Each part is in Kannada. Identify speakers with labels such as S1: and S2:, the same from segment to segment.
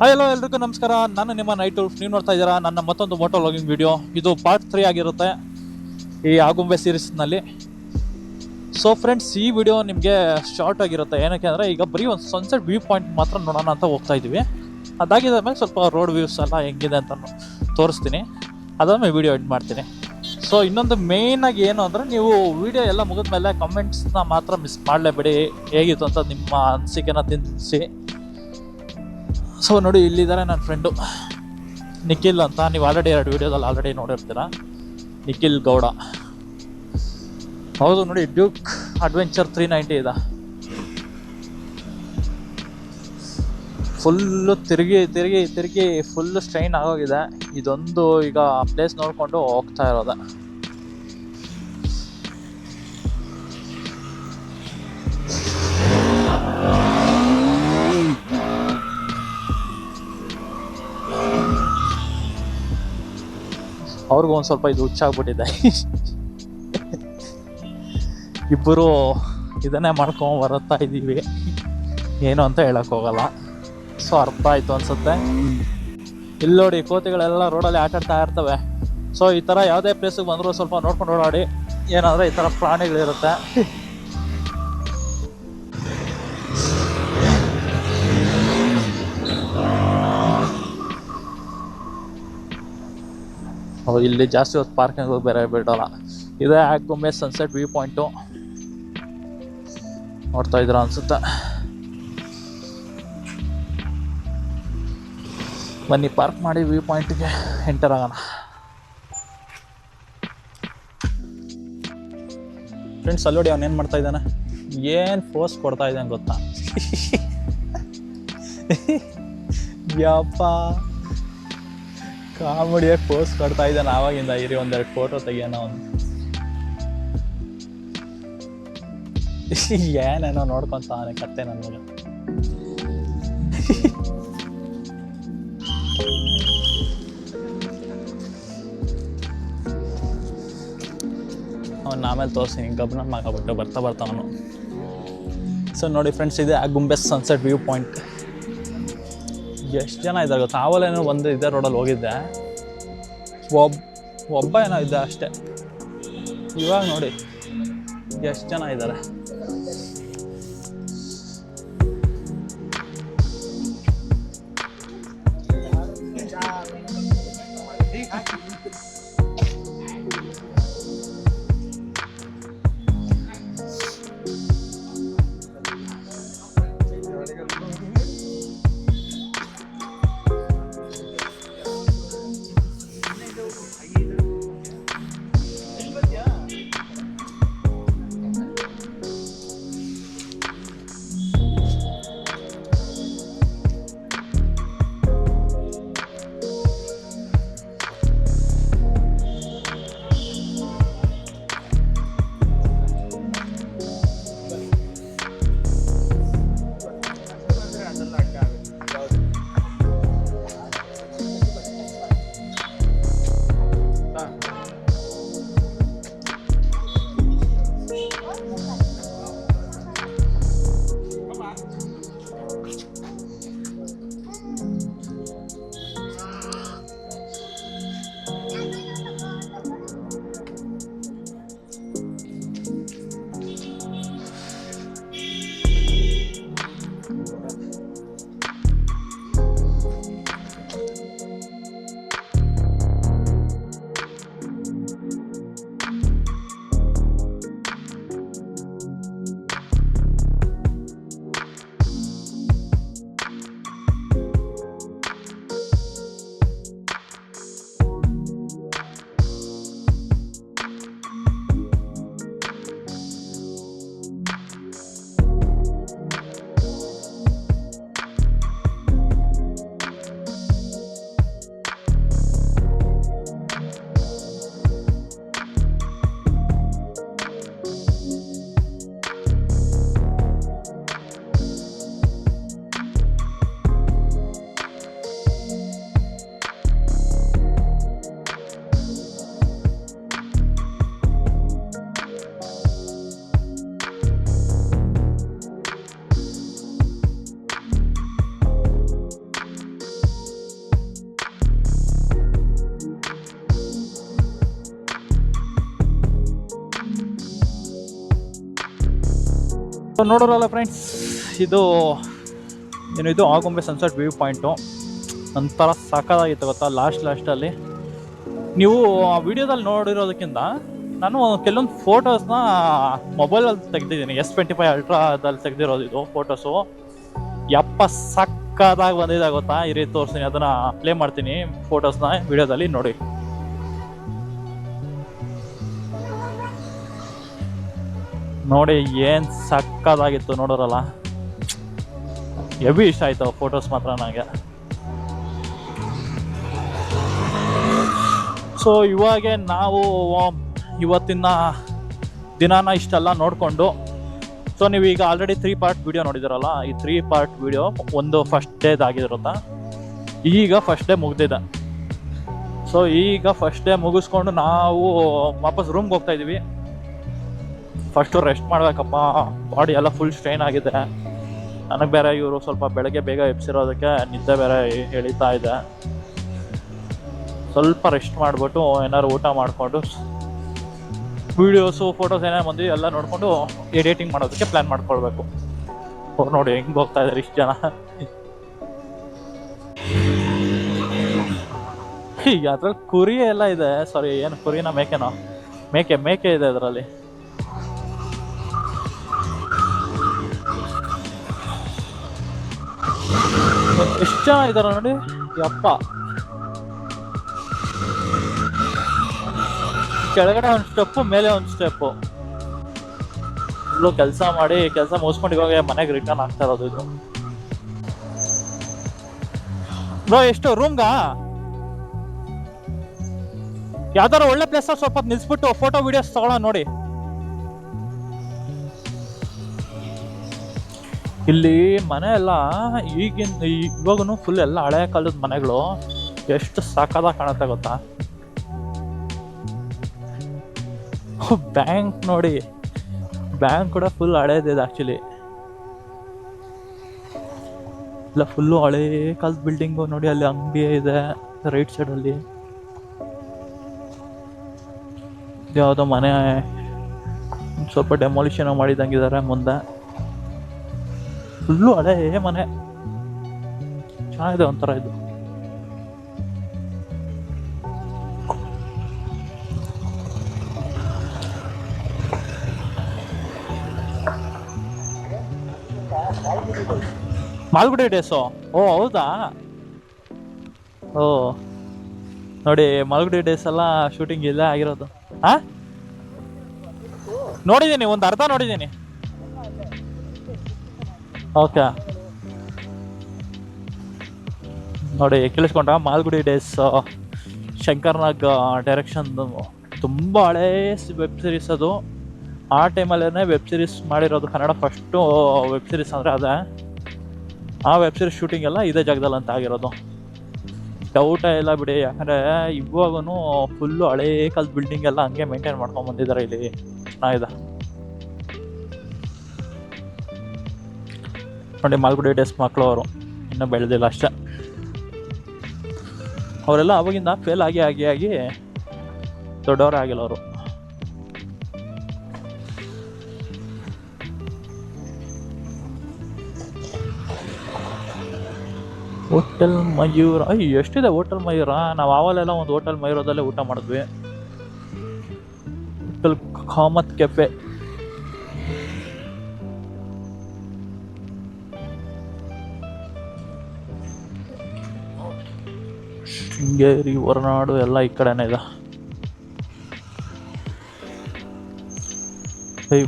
S1: ಹಾಯ್ ಹಲೋ ಎಲ್ರಿಗೂ ನಮಸ್ಕಾರ. ನಾನು ನಿಮ್ಮ ನೈಟ್ ವುಲ್ಫ್. ನೀವು ನೋಡ್ತಾ ಇದ್ದೀರಾ ನನ್ನ ಮತ್ತೊಂದು ಮೋಟೋ ವ್ಲಾಗಿಂಗ್ ವಿಡಿಯೋ. ಇದು ಪಾರ್ಟ್ 3 ಆಗಿರುತ್ತೆ ಈ ಆಗುಂಬೆ ಸೀರೀಸ್ನಲ್ಲಿ. ಸೊ ಫ್ರೆಂಡ್ಸ್, ಈ ವಿಡಿಯೋ ನಿಮಗೆ ಶಾರ್ಟ್ ಆಗಿರುತ್ತೆ. ಏನಕ್ಕೆ ಅಂದರೆ ಈಗ ಬರೀ ಒಂದು ಸನ್ಸೆಟ್ ವ್ಯೂ ಪಾಯಿಂಟ್ ಮಾತ್ರ ನೋಡೋಣ ಅಂತ ಹೋಗ್ತಾ ಇದ್ದೀವಿ. ಅದಾಗಿದ್ದ ಮೇಲೆ ಸ್ವಲ್ಪ ರೋಡ್ ವ್ಯೂಸ್ ಎಲ್ಲ ಹೆಂಗಿದೆ ಅಂತ ತೋರಿಸ್ತೀನಿ. ಅದಾದ್ಮೇಲೆ ವಿಡಿಯೋ ಎಡ್ ಮಾಡ್ತೀನಿ. ಸೊ ಇನ್ನೊಂದು ಮೇಯ್ನಾಗಿ ಏನು ಅಂದರೆ, ನೀವು ವಿಡಿಯೋ ಎಲ್ಲ ಮುಗಿದ ಮೇಲೆ ಕಮೆಂಟ್ಸ್ನ ಮಾತ್ರ ಮಿಸ್ ಮಾಡಲೇಬೇಡಿ. ಹೇಗಿತ್ತು ಅಂತ ನಿಮ್ಮ ಅನಿಸಿಕೆನ ತಿಳಿಸಿ. ಸೊ ನೋಡಿ, ಇಲ್ಲಿದ್ದಾರೆ ನನ್ನ ಫ್ರೆಂಡು ನಿಖಿಲ್ ಅಂತ. ನೀವು ಆಲ್ರೆಡಿ 2 ವೀಡಿಯೋದಲ್ಲಿ ಆಲ್ರೆಡಿ ನೋಡಿರ್ತೀರ. ನಿಖಿಲ್ ಗೌಡ. ಹೌದು ನೋಡಿ, ಡ್ಯೂಕ್ ಅಡ್ವೆಂಚರ್ 390 ಇದೆ. ಫುಲ್ಲು ತಿರುಗಿ ಫುಲ್ಲು ಸ್ಟ್ರೈನ್ ಆಗೋಗಿದೆ. ಇದೊಂದು ಈಗ ಪ್ಲೇಸ್ ನೋಡಿಕೊಂಡು ಹೋಗ್ತಾ ಇರೋದೆ. ಅವ್ರಿಗೂ ಒಂದು ಸ್ವಲ್ಪ ಇದು ಹುಚ್ಚಾಗ್ಬಿಟ್ಟಿದೆ. ಇಬ್ಬರು ಇದನ್ನೇ ಮಾಡ್ಕೊಂಡು ಬರುತ್ತಾ ಇದ್ದೀವಿ. ಏನು ಅಂತ ಹೇಳಕ್ ಹೋಗಲ್ಲ. ಸೊ ಅರ್ಥ ಆಯ್ತು ಅನ್ಸುತ್ತೆ. ಇಲ್ಲಿ ನೋಡಿ, ಕೋತಿಗಳೆಲ್ಲ ರೋಡಲ್ಲಿ ಆಟಾಡ್ತಾ ಇರ್ತವೆ. ಸೊ ಈ ಥರ ಯಾವುದೇ ಪ್ಲೇಸಿಗೆ ಬಂದರೂ ಸ್ವಲ್ಪ ನೋಡ್ಕೊಂಡು ಓಡಾಡಿ. ಏನಂದರೆ ಈ ಥರ ಪ್ರಾಣಿಗಳಿರುತ್ತೆ. ಇಲ್ಲಿ ಜಾಸ್ತಿ ಹೊತ್ತು ಪಾರ್ಕಿಂಗ್ ಬೇರೆ ಬಿಡೋಲ್ಲ. ಇದೇ ಆಗುಂಬೆ ಸನ್ಸೆಟ್ ವ್ಯೂ ಪಾಯಿಂಟು. ನೋಡ್ತಾ ಇದ್ರ ಅನ್ಸುತ್ತೆ. ಬನ್ನಿ ಪಾರ್ಕ್ ಮಾಡಿ ವ್ಯೂ ಪಾಯಿಂಟ್ಗೆ ಎಂಟರ್ ಆಗೋಣ. ಫ್ರೆಂಡ್ಸ್, ಅಲ್ಲೋಡಿ ಅವನೇನು ಮಾಡ್ತಾ ಇದ್ದಾನೆ, ಏನು ಫೋರ್ಸ್ ಕೊಡ್ತಾ ಇದ್ದಾನೆ ಗೊತ್ತಾ? ಯಪ್ಪ, ಕಾಮಿಡಿಯಾಗಿ ಪೋಸ್ಟ್ ಕೊಡ್ತಾ ಇದ್ದಾನೆ ಆವಾಗಿಂದ. ಇರಿ ಒಂದೆರಡು ಫೋಟೋ ತೆಗಿಯೋಣ ಅವನು. ಏನೇನೋ ನೋಡ್ಕೊಂತಾನೆ ಕತ್ತೆ ನನ್ನ ಮಗ. ಅವನ್ನ ಆಮೇಲೆ ತೋರಿಸ್ತೀನಿ. ಗಬ್ನ ಮಗಬಿಟ್ಟು ಬರ್ತಾ ಅವನು. ಸೊ ನೋಡಿ ಫ್ರೆಂಡ್ಸ್, ಇದೆ ಆಗುಂಬೆ ಸನ್ಸೆಟ್ ವ್ಯೂ ಪಾಯಿಂಟ್. ಎಷ್ಟು ಜನ ಇದ್ದಾರೆ ಗೊತ್ತಾ? ಆವಲೇನೋ ಒಂದು ಇದೇ ರೋಡಲ್ಲಿ ಹೋಗಿದ್ದೆ, ಒಬ್ಬ ಏನೋ ಇದ್ದ ಅಷ್ಟೇ. ಇವಾಗ ನೋಡಿ ಎಷ್ಟು ಜನ ಇದ್ದಾರೆ. ನೋಡೋರಲ್ಲ ಫ್ರೆಂಡ್ಸ್, ಇದು ಆಗುಂಬೆ ಸನ್ಸೆಟ್ ವ್ಯೂ ಪಾಯಿಂಟು. ಒಂಥರ ಸಾಕಾಗಿತ್ತು ಗೊತ್ತಾ. ಲಾಸ್ಟಲ್ಲಿ ನೀವು ಆ ವಿಡಿಯೋದಲ್ಲಿ ನೋಡಿರೋದಕ್ಕಿಂತ ನಾನು ಕೆಲವೊಂದು ಫೋಟೋಸ್ನ ಮೊಬೈಲಲ್ಲಿ ತೆಗೆದಿದ್ದೀನಿ. S25 ಅಲ್ಟ್ರಾದಲ್ಲಿ ತೆಗೆದಿರೋದು ಇದು ಫೋಟೋಸು. ಸಕ್ಕತ್ತಾಗಿ ಬಂದಿದೆ ಗೊತ್ತಾ. ಈ ರೀತಿ ತೋರಿಸ್ತೀನಿ, ಅದನ್ನ ಪ್ಲೇ ಮಾಡ್ತೀನಿ ಫೋಟೋಸ್ನ ವಿಡಿಯೋದಲ್ಲಿ ನೋಡಿ. ನೋಡಿ ಏನು ಸಕ್ಕತ್ತಾಗಿತ್ತು ನೋಡೋರಲ್ಲ. ಹೆವಿ ಇಷ್ಟ ಆಯ್ತು ಫೋಟೋಸ್ ಮಾತ್ರ ನನಗೆ. ಸೊ ಇವಾಗ ನಾವು ಇವತ್ತಿನ ದಿನಾನ ಇಷ್ಟೆಲ್ಲ ನೋಡಿಕೊಂಡು, ಸೊ ನೀವು ಈಗ ಆಲ್ರೆಡಿ 3 ಪಾರ್ಟ್ ವಿಡಿಯೋ ನೋಡಿದಿರಲ್ಲ. ಈ 3 ಪಾರ್ಟ್ ವಿಡಿಯೋ ಒಂದು ಫಸ್ಟ್ ಡೇದಾಗಿರುತ್ತೆ. ಈಗ ಫಸ್ಟ್ ಡೇ ಮುಗ್ದಿದೆ. ಸೊ ಈಗ ಫಸ್ಟ್ ಡೇ ಮುಗಿಸ್ಕೊಂಡು ನಾವು ವಾಪಸ್ ರೂಮ್ಗೆ ಹೋಗ್ತಾ ಇದೀವಿ. ಫಸ್ಟು ರೆಸ್ಟ್ ಮಾಡಬೇಕಪ್ಪ, ಬಾಡಿ ಎಲ್ಲ ಫುಲ್ ಸ್ಟ್ರೈನ್ ಆಗಿದೆ. ನನಗೆ ಬೇರೆ ಇವರು ಸ್ವಲ್ಪ ಬೆಳಗ್ಗೆ ಬೇಗ ಎಬ್ಸಿರೋದಕ್ಕೆ ನಿದ್ದೆ ಬೇರೆ ಎಳೀತಾ ಇದೆ. ಸ್ವಲ್ಪ ರೆಸ್ಟ್ ಮಾಡಿಬಿಟ್ಟು ಏನಾದ್ರು ಊಟ ಮಾಡಿಕೊಂಡು ವೀಡಿಯೋಸು ಫೋಟೋಸ್ ಏನೇ ಬಂದು ಎಲ್ಲ ನೋಡಿಕೊಂಡು ಎಡಿಟಿಂಗ್ ಮಾಡೋದಕ್ಕೆ ಪ್ಲ್ಯಾನ್ ಮಾಡ್ಕೊಳ್ಬೇಕು. ನೋಡಿ ಹೆಂಗೆ ಹೋಗ್ತಾ ಇದ್ದಾರೆ ಇಷ್ಟು ಜನ. ಈಗ ಅದ್ರಲ್ಲಿ ಕುರಿ ಎಲ್ಲ ಇದೆ. ಸಾರಿ, ಏನು ಕುರಿನ ಮೇಕೆನೋ? ಮೇಕೆ ಇದೆ ಅದರಲ್ಲಿ. ಎಷ್ಟು ಜನ ಇದ್ದಾರೆ ನೋಡಿ ಯಪ್ಪ. ಕೆಳಗಡೆ ಒಂದು ಸ್ಟೆಪ್ಪು, ಮೇಲೆ ಒಂದು ಸ್ಟೆಪ್ಪು. ಫುಲ್ಲು ಕೆಲಸ ಮುಗಿಸ್ಕೊಂಡು ಇವಾಗ ಮನೆಗೆ ರಿಟರ್ನ್ ಆಗ್ತಾ ಇರೋದು ಇದು. ಬ್ರೋ ಎಷ್ಟು ರೂಮ್ಗಾ? ಯಾವ್ದಾರು ಒಳ್ಳೆ ಪ್ಲೇಸ್ ಸ್ವಲ್ಪ ನಿಲ್ಸ್ಬಿಟ್ಟು ಫೋಟೋ ವಿಡಿಯೋಸ್ ತಗೊಳ್ಳೋ ನೋಡಿ. ಇಲ್ಲಿ ಮನೆ ಎಲ್ಲ ಇವಾಗೂ ಫುಲ್ ಎಲ್ಲ ಹಳೆ ಕಾಲದ ಮನೆಗಳು. ಎಷ್ಟು ಸಾಕಾದಾಗ ಕಾಣುತ್ತೆ ಗೊತ್ತಾ. ಬ್ಯಾಂಕ್ ನೋಡಿ, ಬ್ಯಾಂಕ್ ಕೂಡ ಫುಲ್ ಹಳೇದಿದೆ ಆಕ್ಚುಲಿ. ಇಲ್ಲ ಫುಲ್ಲು ಹಳೇ ಕಾಲದ ಬಿಲ್ಡಿಂಗು ನೋಡಿ. ಅಲ್ಲಿ ಅಂಗಡಿ ಇದೆ ರೈಟ್ ಸೈಡಲ್ಲಿ. ಯಾವುದೋ ಮನೆ ಸ್ವಲ್ಪ ಡೆಮಾಲಿಷನ್ ಮಾಡಿದಂಗಿದ್ದಾರೆ ಮುಂದೆ. ಫುಲ್ಲು ಹಳೇ ಮನೆ, ಚೆನ್ನಾಗಿದೆ ಒಂಥರ ಇದು. ಮಾಲ್ಗುಡಿ ಡೇಸು? ಓ ಹೌದಾ. ಓ ನೋಡಿ, ಮಾಲ್ಗುಡಿ ಡೇಸ್ ಎಲ್ಲ ಶೂಟಿಂಗ್ ಇಲ್ಲೇ ಆಗಿರೋದು. ನೋಡಿದ್ದೀನಿ, ಒಂದು ಅರ್ಧ ನೋಡಿದ್ದೀನಿ. ಓಕೆ ನೋಡಿ, ಕೇಳಿಸ್ಕೊಂಡ ಮಾಲ್ಗುಡಿ ಡೇಸ್ ಶಂಕರ್ನಾಗ್ ಡೈರೆಕ್ಷನ್. ತುಂಬ ಹಳೇ ವೆಬ್ ಸೀರೀಸ್ ಅದು. ಆ ಟೈಮಲ್ಲೇ ವೆಬ್ ಸೀರೀಸ್ ಮಾಡಿರೋದು ಕನ್ನಡ ಫಸ್ಟು ವೆಬ್ ಸೀರೀಸ್ ಅಂದರೆ ಅದೇ. ಆ ವೆಬ್ ಸೀರೀಸ್ ಶೂಟಿಂಗ್ ಎಲ್ಲ ಇದೇ ಜಾಗದಲ್ಲಿ ಅಂತ ಆಗಿರೋದು. ಡೌಟ ಇಲ್ಲ ಬಿಡಿ, ಯಾಕಂದರೆ ಇವಾಗೂ ಫುಲ್ಲು ಹಳೇ ಕಾಲದ ಬಿಲ್ಡಿಂಗ್ ಎಲ್ಲ ಹಂಗೆ ಮೇಂಟೈನ್ ಮಾಡ್ಕೊಂಡು ಬಂದಿದ್ದಾರೆ ಇಲ್ಲಿ. ಚೆನ್ನಾಗಿದೆ ನೋಡಿ. ಮಾಲ್ಗುಡಿ ಡೇಸ್ ಮಕ್ಕಳು ಅವರು ಇನ್ನೂ ಬೆಳೆದಿಲ್ಲ ಅಷ್ಟೇ. ಅವರೆಲ್ಲ ಅವಾಗಿಂದ ಫೇಲ್ ಆಗಿ ದೊಡ್ಡವರೇ ಆಗಿಲ್ಲ ಅವರು. ಹೋಟೆಲ್ ಮಯೂರ, ಎಷ್ಟಿದೆ ಹೋಟೆಲ್ ಮಯೂರ. ನಾವು ಆವಲೆಲ್ಲ ಒಂದು ಹೋಟೆಲ್ ಮಯೂರದಲ್ಲೇ ಊಟ ಮಾಡಿದ್ವಿ. Hotel Kamath cafe. ಶೃಂಗೇರಿ, ಹೊರನಾಡು ಎಲ್ಲ ಈ ಕಡೆನೇ ಇದೆ.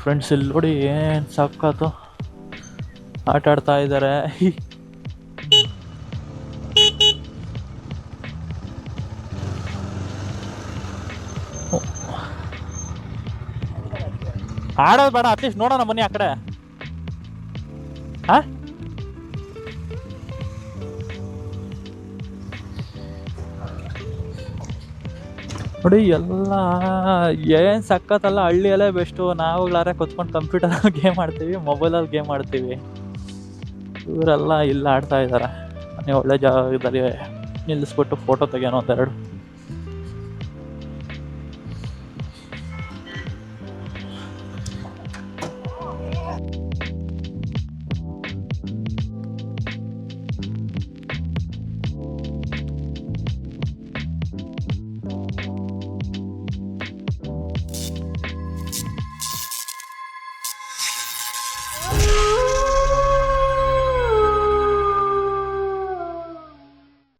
S1: ಫ್ರೆಂಡ್ಸ್ ಇಲ್ಲಿ ನೋಡಿ ಏನು ಸಾಕಾತು ಆಟ ಆಡ್ತಾ ಇದ್ದಾರೆ. ಆಡೋದು ಬೇಡ, ಅಟ್ಲೀಸ್ಟ್ ನೋಡೋಣ ಬನ್ನಿ ಆ ಕಡೆ. ನೋಡಿ ಎಲ್ಲ ಏನು ಸಕ್ಕತ್ತಲ್ಲ. ಹಳ್ಳಿಯಲ್ಲೇ ಬೆಸ್ಟು. ನಾವುಗಳಾರೆ ಕೂತ್ಕೊಂಡು ಕಂಪ್ಯೂಟರ್ ಗೇಮ್ ಆಡ್ತೀವಿ, ಮೊಬೈಲಲ್ಲಿ ಗೇಮ್ ಆಡ್ತೀವಿ. ಇವರೆಲ್ಲ ಇಲ್ಲ ಆಡ್ತಾ ಇದ್ದಾರೆ. ನೀವು ಒಳ್ಳೆ ಜಾಗದಲ್ಲಿ ನಿಲ್ಲಿಸ್ಬಿಟ್ಟು ಫೋಟೋ ತೆಗಿಯೋಣ ಒಂದೆರಡು.